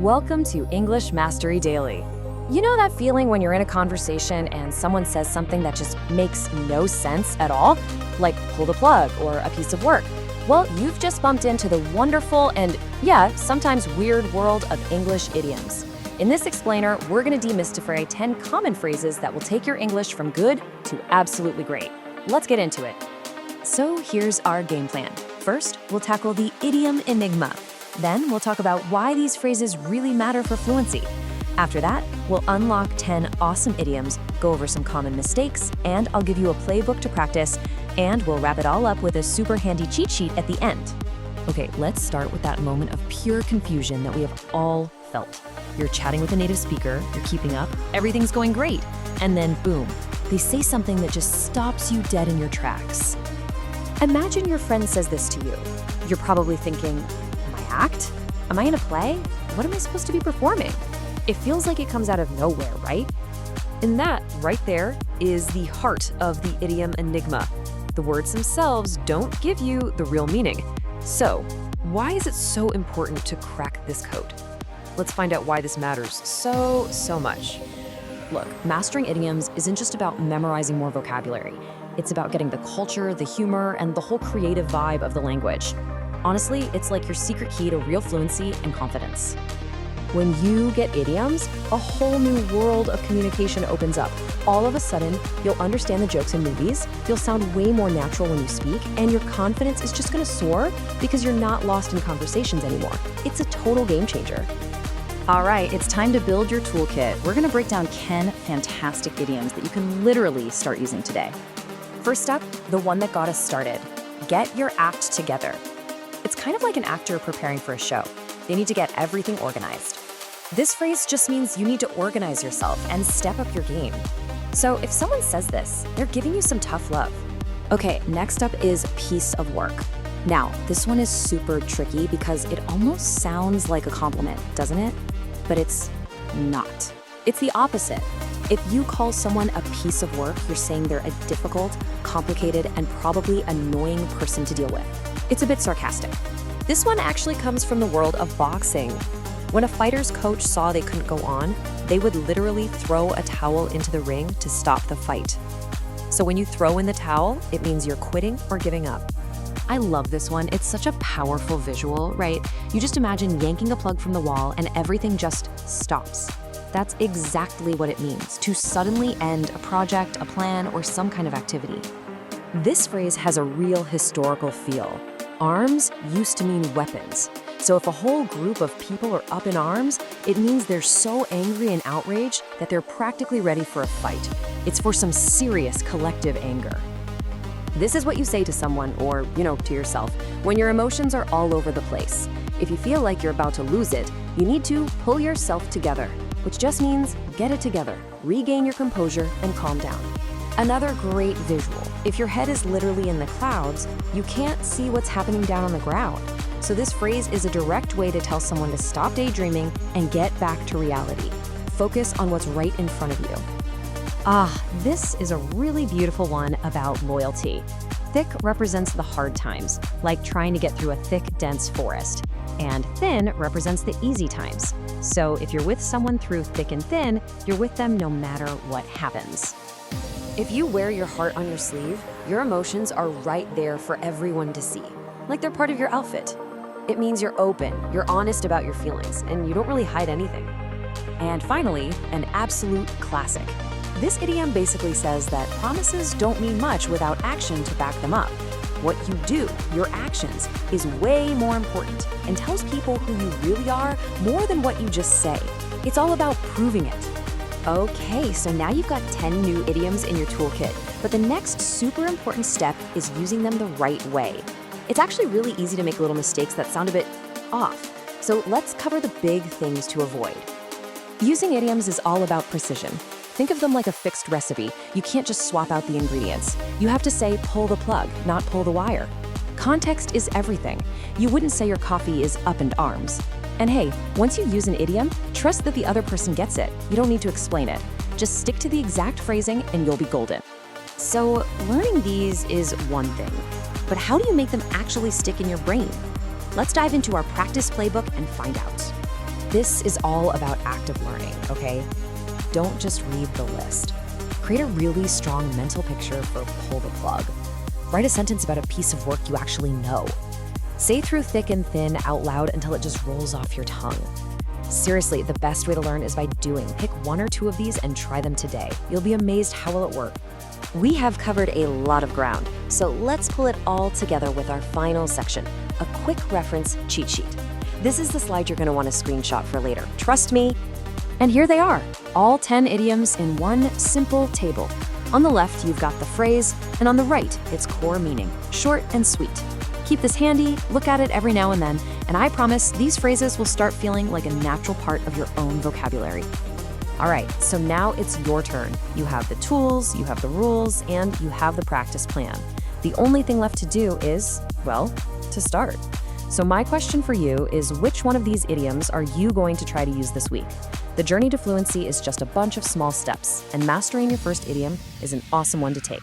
Welcome to English Mastery Daily. You know that feeling when you're in a conversation and someone says something that just makes no sense at all? Like pull the plug or a piece of work. Well, you've just bumped into the wonderful and, yeah, sometimes weird world of English idioms. In this explainer, we're going to demystify 10 common phrases that will take your English from good to absolutely great. Let's get into it. So here's our game plan. First, we'll tackle the idiom enigma. Then we'll talk about why these phrases really matter for fluency. After that, we'll unlock 10 awesome idioms, go over some common mistakes, and I'll give you a playbook to practice, and we'll wrap it all up with a super handy cheat sheet at the end. Okay, let's start with that moment of pure confusion that we have all felt. You're chatting with a native speaker, you're keeping up, everything's going great, and then boom, they say something that just stops you dead in your tracks. Imagine your friend says this to you. You're probably thinking, am I act? Am I in a play? What am I supposed to be performing? It feels like it comes out of nowhere, right? And that, right there, is the heart of the idiom enigma. The words themselves don't give you the real meaning. So, why is it so important to crack this code? Let's find out why this matters so much. Look, mastering idioms isn't just about memorizing more vocabulary. It's about getting the culture, the humor, and the whole creative vibe of the language. Honestly, it's like your secret key to real fluency and confidence. When you get idioms, a whole new world of communication opens up. All of a sudden, you'll understand the jokes in movies, you'll sound way more natural when you speak, and your confidence is just gonna soar because you're not lost in conversations anymore. It's a total game changer. All right, it's time to build your toolkit. We're gonna break down 10 fantastic idioms that you can literally start using today. First up, the one that got us started. Get your act together. It's kind of like an actor preparing for a show. They need to get everything organized. This phrase just means you need to organize yourself and step up your game. So if someone says this, they're giving you some tough love. Okay, next up is piece of work. Now, this one is super tricky because it almost sounds like a compliment, doesn't it? But it's not. It's the opposite. If you call someone a piece of work, you're saying they're a difficult, complicated, and probably annoying person to deal with. It's a bit sarcastic. This one actually comes from the world of boxing. When a fighter's coach saw they couldn't go on, they would literally throw a towel into the ring to stop the fight. So when you throw in the towel, it means you're quitting or giving up. I love this one. It's such a powerful visual, right? You just imagine yanking a plug from the wall and everything just stops. That's exactly what it means, to suddenly end a project, a plan, or some kind of activity. This phrase has a real historical feel. Arms used to mean weapons. So if a whole group of people are up in arms, it means they're so angry and outraged that they're practically ready for a fight. It's for some serious collective anger. This is what you say to someone, or, to yourself, when your emotions are all over the place. If you feel like you're about to lose it, you need to pull yourself together, which just means get it together, regain your composure, and calm down. Another great visual. If your head is literally in the clouds, you can't see what's happening down on the ground. So this phrase is a direct way to tell someone to stop daydreaming and get back to reality. Focus on what's right in front of you. This is a really beautiful one about loyalty. Thick represents the hard times, like trying to get through a thick, dense forest. And thin represents the easy times. So if you're with someone through thick and thin, you're with them no matter what happens. If you wear your heart on your sleeve, your emotions are right there for everyone to see, like they're part of your outfit. It means you're open, you're honest about your feelings, and you don't really hide anything. And finally, an absolute classic. This idiom basically says that promises don't mean much without action to back them up. What you do, your actions, is way more important and tells people who you really are more than what you just say. It's all about proving it. Okay, so now you've got 10 new idioms in your toolkit, but the next super important step is using them the right way. It's actually really easy to make little mistakes that sound a bit off. So let's cover the big things to avoid. Using idioms is all about precision. Think of them like a fixed recipe. You can't just swap out the ingredients. You have to say pull the plug, not pull the wire. Context is everything. You wouldn't say your coffee is up in arms. And hey, once you use an idiom, trust that the other person gets it. You don't need to explain it. Just stick to the exact phrasing and you'll be golden. So learning these is one thing, but how do you make them actually stick in your brain? Let's dive into our practice playbook and find out. This is all about active learning, okay? Don't just read the list. Create a really strong mental picture for pull the plug. Write a sentence about a piece of work you actually know. Say through thick and thin out loud until it just rolls off your tongue. Seriously, the best way to learn is by doing. Pick 1 or 2 of these and try them today. You'll be amazed how well it works. We have covered a lot of ground, so let's pull it all together with our final section, a quick reference cheat sheet. This is the slide you're going to want to screenshot for later. Trust me. And here they are, all 10 idioms in one simple table. On the left, you've got the phrase, and on the right, its core meaning, short and sweet. Keep this handy, look at it every now and then, and I promise these phrases will start feeling like a natural part of your own vocabulary. All right, so now it's your turn. You have the tools, you have the rules, and you have the practice plan. The only thing left to do is, well, to start. So my question for you is, which one of these idioms are you going to try to use this week? The journey to fluency is just a bunch of small steps, and mastering your first idiom is an awesome one to take.